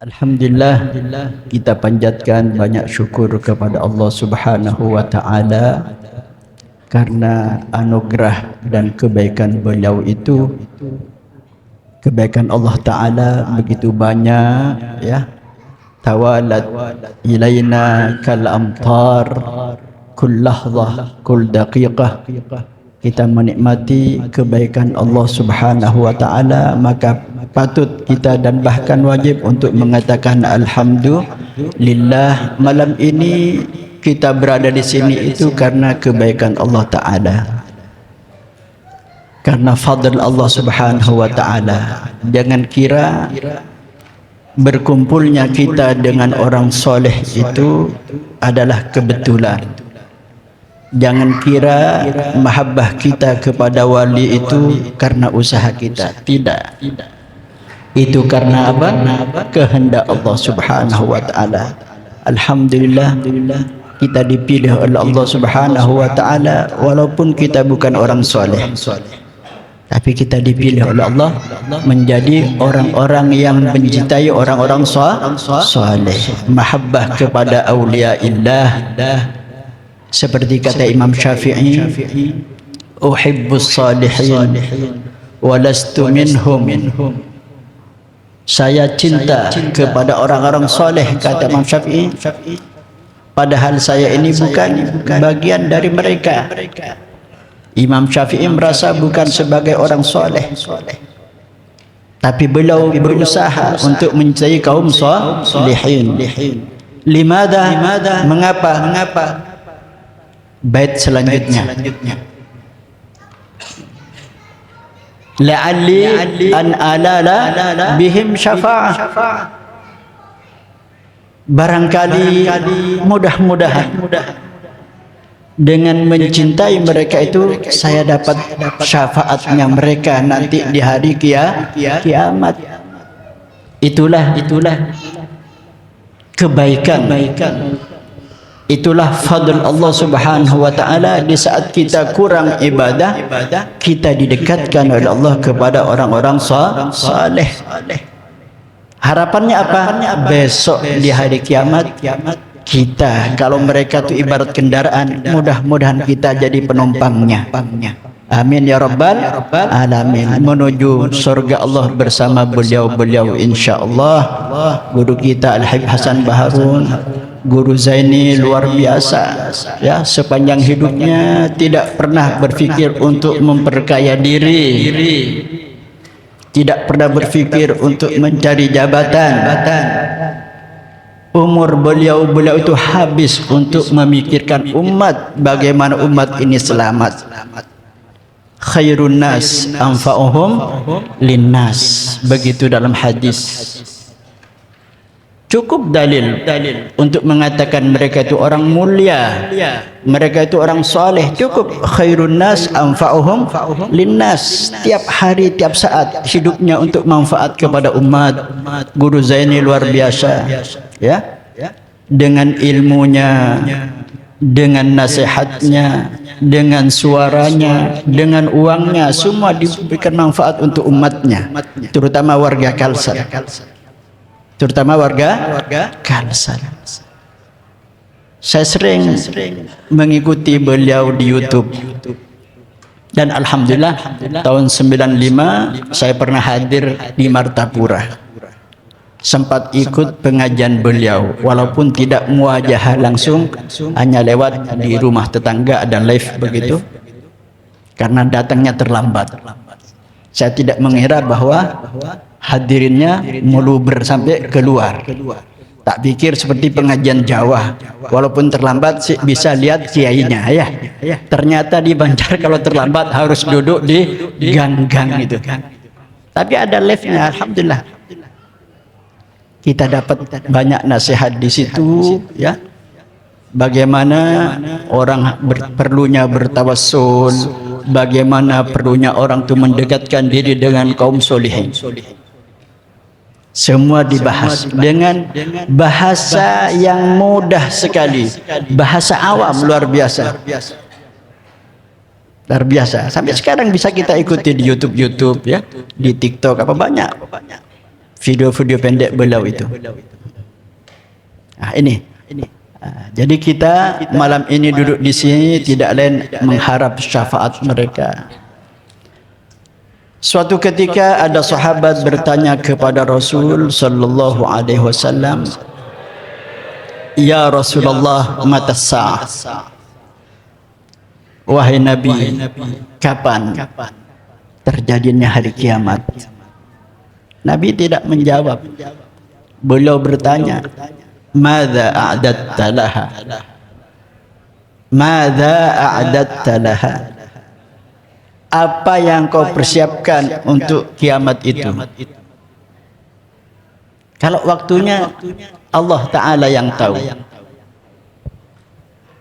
Alhamdulillah, kita panjatkan banyak syukur kepada Allah Subhanahu wa taala karena anugerah dan kebaikan beliau itu, kebaikan Allah taala begitu banyak, ya. Tawalat ilaina kal amtar kull lahzah kull daqiqah. Kita menikmati kebaikan Allah Subhanahu wa taala, maka patut kita dan bahkan wajib untuk mengatakan alhamdulillah. Malam ini kita berada di sini itu karena kebaikan Allah taala, karena fadl Allah Subhanahu wa taala. Jangan kira berkumpulnya kita dengan orang soleh itu adalah kebetulan. Jangan kira mahabbah kita kepada wali itu karena usaha kita. Tidak. Itu karena apa? Kehendak Allah Subhanahu wa taala. Alhamdulillah, kita dipilih oleh Allah Subhanahu wa taala walaupun kita bukan orang soleh. Tapi kita dipilih oleh Allah menjadi orang-orang yang mencintai orang-orang soleh. Mahabbah kepada awliyaillah. Seperti kata Imam Syafi'i, uhibbus salihin walastu minhum. Saya cinta kepada orang-orang soleh, kata Imam Syafi'i, padahal saya ini bukan bagian dari mereka. Imam Syafi'i merasa bukan sebagai orang soleh, tapi beliau berusaha untuk mencintai kaum salihin. Limada? Mengapa? Bait selanjutnya, la'alli an alala bihim syafa'ah. Barangkali mudah-mudahan dengan mencintai mereka itu saya dapat syafaatnya mereka nanti di hari kiamat. Itulah kebaikan. Itulah fadl Allah Subhanahu wa taala. Di saat kita kurang ibadah, kita didekatkan oleh Allah kepada orang-orang saleh. Harapannya apa? Besok di hari kiamat kita, kalau mereka itu ibarat kendaraan, mudah-mudahan kita jadi penumpangnya. Amin ya rabbal alamin. Menuju surga Allah bersama beliau-beliau insyaallah. Guru kita Al-Habib Hasan Baharun, Guru Zaini luar biasa, ya, sepanjang hidupnya tidak pernah berfikir untuk memperkaya diri, tidak pernah berfikir untuk mencari jabatan. Umur beliau itu habis untuk memikirkan umat, bagaimana umat ini selamat. Khairun nas anfa'uhum linnas, begitu dalam hadis. Cukup dalil untuk mengatakan mereka itu orang mulia, mereka itu orang soleh. Cukup khairun nas anfa'uhum linnas. Tiap hari, tiap saat hidupnya untuk manfaat kepada umat. Guru Zaini luar biasa, ya, dengan ilmunya, dengan nasihatnya, dengan suaranya, dengan uangnya, semua diberikan manfaat untuk umatnya, terutama warga Kalsel. Terutama warga Kalsel. Saya sering mengikuti beliau di YouTube. Dan alhamdulillah tahun 95 saya pernah hadir di Martapura. Sempat ikut pengajian beliau walaupun tidak muajahah langsung, hanya lewat di rumah tetangga dan live begitu. Karena datangnya terlambat. Saya tidak mengira bahwa hadirinnya meluber sampai keluar. Tak pikir seperti pengajian Jawa, walaupun terlambat bisa lihat kiainya, ya. Ternyata di Banjar kalau terlambat harus duduk di gang-gang itu. Tapi ada live-nya, alhamdulillah. Kita dapat banyak nasihat di situ, ya. Bagaimana orang perlunya bertawassul, bagaimana perlunya orang itu mendekatkan diri dengan kaum solihin. Semua dibahas dengan bahasa yang mudah sekali, bahasa awam luar biasa. Luar biasa. Sampai sekarang bisa kita ikuti di YouTube, ya, di TikTok, apa banyak video-video pendek beliau itu. Ini. Jadi kita malam ini duduk di sini tidak lain mengharap syafaat mereka. Suatu ketika ada sahabat bertanya kepada Rasul sallallahu alaihi wasallam, "Ya Rasulullah, mata sa'ah?" Wahai Nabi, kapan terjadinya hari kiamat? Nabi tidak menjawab. Beliau bertanya, "Madza a'dadta laha?" Madza a'dadta laha? Apa yang kau persiapkan untuk kiamat itu? Kalau waktunya Allah Ta'ala yang tahu.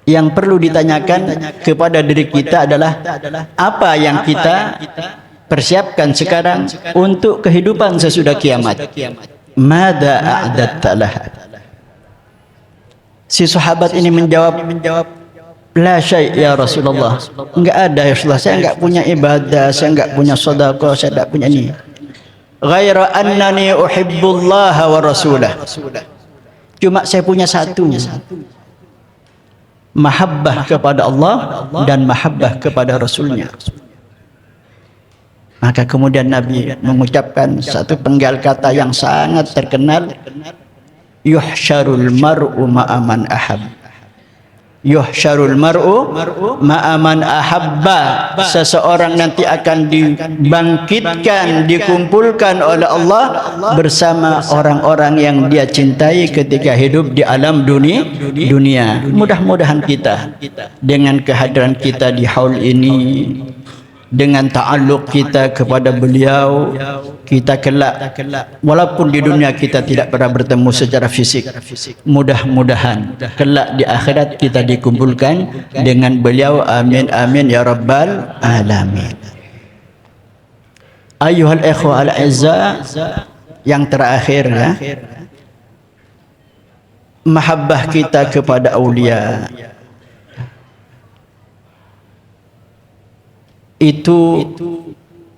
Yang perlu ditanyakan kepada diri kita adalah apa yang kita persiapkan sekarang untuk kehidupan sesudah kiamat. Madza a'dadta laha? Si sahabat ini menjawab, "La syai' ya Rasulullah." Enggak ada ya Rasulullah, saya enggak punya ibadah, saya enggak punya sedekah, saya enggak punya ini. Ghaira annani uhibbullaha wa rasulah. Cuma saya punya satu. Mahabbah kepada Allah dan mahabbah kepada Rasulnya. Maka kemudian Nabi mengucapkan satu penggal kata yang sangat terkenal, yuhsyarul mar'u ma'aman ahab. Yuhsyarul mar'u ma'aman ahabba. Seseorang nanti akan dibangkitkan, dikumpulkan oleh Allah bersama orang-orang yang dia cintai ketika hidup di alam dunia. Mudah-mudahan kita dengan kehadiran kita di haul ini, dengan ta'alluq kita kepada beliau, kita kelak walaupun di dunia kita tidak pernah bertemu secara fisik, mudah-mudahan kelak di akhirat kita dikumpulkan dengan beliau. Amin amin ya rabbal alamin. Ayuhal ikhwah al-izza, yang terakhir ya, mahabbah kita kepada aulia itu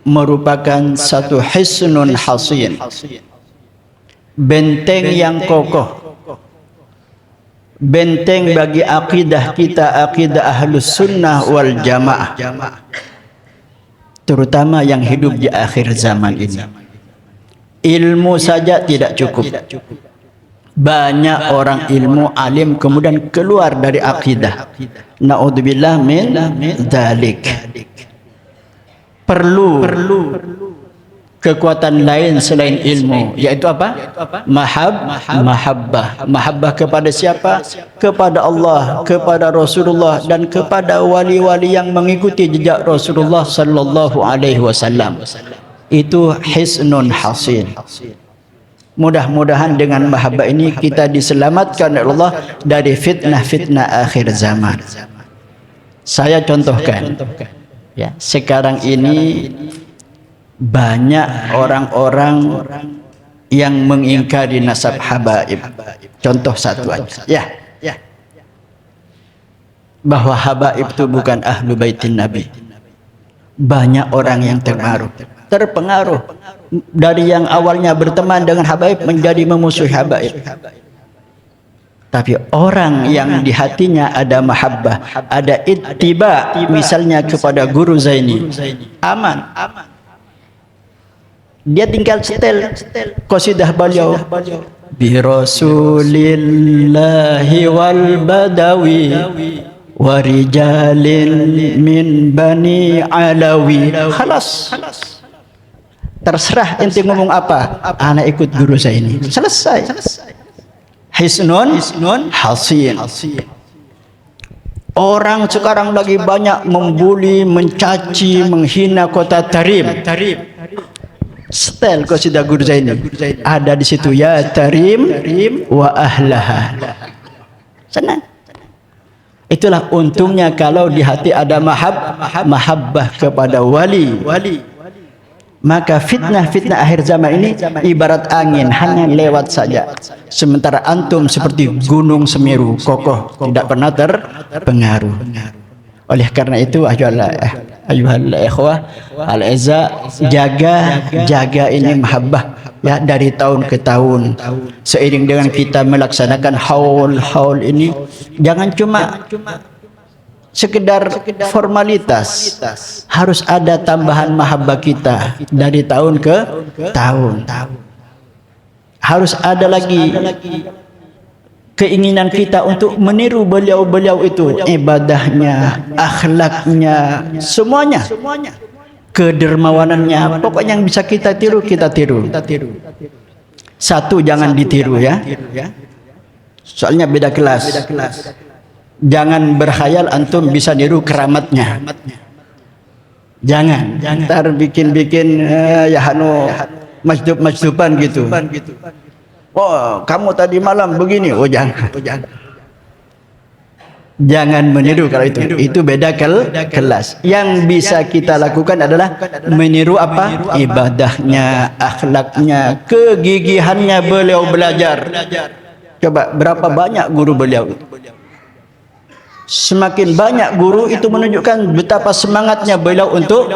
merupakan satu hisnun hasin, benteng yang kokoh, benteng bagi akidah kita, akidah ahlus sunnah wal jamaah, terutama yang hidup di akhir zaman ini. Ilmu saja tidak cukup. Banyak orang ilmu alim kemudian keluar dari akidah. Naudzubillah min dzalik. Perlu kekuatan lain selain ilmu, yaitu apa? Mahabbah. Mahabbah kepada siapa? Kepada Allah, kepada Rasulullah, dan kepada wali-wali yang mengikuti jejak Rasulullah sallallahu alaihi wasallam. Itu hisnun hasin. Mudah-mudahan dengan mahabbah ini kita diselamatkan oleh Allah dari fitnah-fitnah akhir zaman. Saya contohkan. Ya, sekarang ini banyak orang-orang yang mengingkari nasab habaib. Contoh satu aja. Ya. Bahwa habaib itu bukan ahlu baitin Nabi. Banyak orang yang terpengaruh dari yang awalnya berteman dengan habaib menjadi memusuhi habaib. Tapi orang yang di hatinya ada mahabbah, ada ittiba, misalnya kepada Guru Zaini, aman. Dia tinggal setel qasidah beliau, bi rasulillahi wal badawi wa rijalin min bani alawi. Khalas. Terserah ente ngomong apa, anak ikut Guru Zaini. Selesai. Hisnun hasin. Orang sekarang lagi banyak membuli, mencaci, menghina kota Tarim. Setel qasidah Guru Zaini. Ada di situ ya Tarim wa ahlaha. Senang. Itulah untungnya kalau di hati ada mahabbah kepada wali. Maka fitnah-fitnah akhir zaman ini ibarat angin, hanya lewat saja. Sementara antum seperti gunung Semeru, kokoh, tidak pernah terpengaruh. Oleh karena itu, ayuhal ikhwah al-izza, jaga ini mahabbah ya dari tahun ke tahun. Seiring dengan kita melaksanakan haul ini, jangan cuma sekedar formalitas, harus ada tambahan mahabbah kita dari tahun ke tahun. Harus ada lagi keinginan kita untuk meniru beliau-beliau itu, ibadahnya, akhlaknya, semuanya, kedermawanannya, pokoknya yang bisa kita tiru, kita tiru. Satu, jangan ditiru ya, soalnya beda kelas. Jangan berkhayal antum bisa niru keramatnya. Jangan. Ntar bikin ya majdub-majduban gitu. Oh, kamu tadi malam begini. Oh, jangan. Jangan meniru kalau itu. Itu beda kelas. Yang bisa kita lakukan adalah meniru apa? Ibadahnya, akhlaknya, kegigihannya beliau belajar. Coba berapa banyak guru beliau? Semakin banyak guru itu menunjukkan betapa semangatnya beliau untuk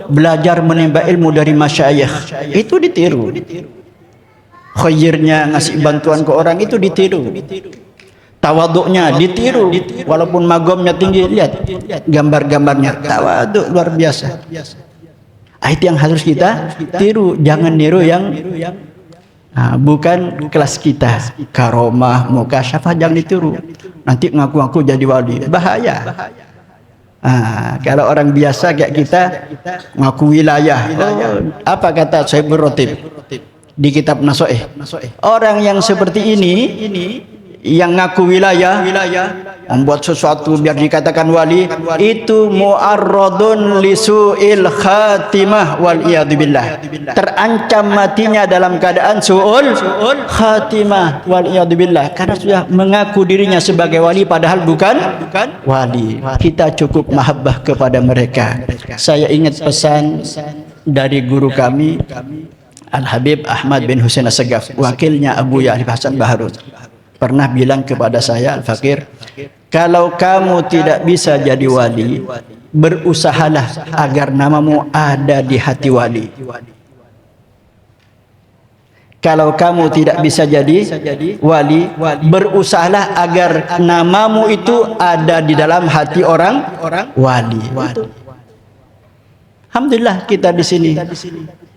belajar menimba ilmu dari masyayikh. Itu ditiru. Khairnya ngasih bantuan ke orang itu ditiru. Tawaduknya ditiru. Walaupun magomnya tinggi, lihat gambar-gambarnya, tawaduk luar biasa. Itu yang harus kita tiru. Jangan niru yang bukan kelas kita. Karomah, mukasyafah, jangan ditiru. Nanti ngaku-ngaku jadi wali, bahaya. Kalau orang biasa kayak kita ngaku wilayah. Apa kata Syaibur Rotib di kitab Nasoeh? Orang yang seperti ini, yang ngaku wilayah, membuat sesuatu biar dikatakan wali, itu mu'arradun lisu'il khatimah wal iyadzubillah. Terancam matinya dalam keadaan su'ul khatimah wal iyadzubillah, karena sudah mengaku dirinya sebagai wali padahal bukan wali. Kita cukup mahabbah kepada mereka. Saya ingat pesan dari guru kami Al-Habib Ahmad bin Husain As-Sagaf, wakilnya Abu Ya'rif Hasan Baharud, pernah bilang kepada saya, Al-Fakir, kalau kamu tidak bisa jadi wali, berusahalah agar namamu ada di hati wali. Kalau kamu tidak bisa jadi wali, berusahalah agar namamu itu ada di dalam hati orang wali. Alhamdulillah kita di sini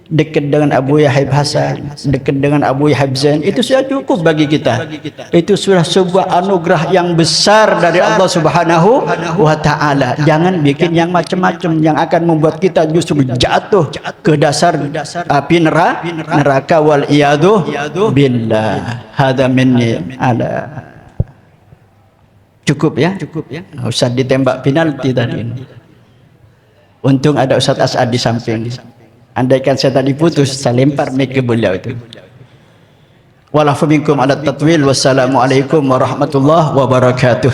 dekat dengan Abu Yahib Hasan, dekat dengan Abu Yahib Zain, itu sudah cukup bagi kita. Itu sudah sebuah anugerah yang besar dari Allah Subhanahu wa Ta'ala. Jangan bikin yang macam-macam yang akan membuat kita justru jatuh ke dasar api neraka wal iyadu billah. Hada minni ala. Cukup ya? Ustaz ditembak penalti tadi. Untung ada Ustaz As'ad di samping. Andaikan saya tadi putus, saya lempar mic ke beliau itu. Walafu minkum ala tatwil. Wassalamualaikum warahmatullahi wabarakatuh.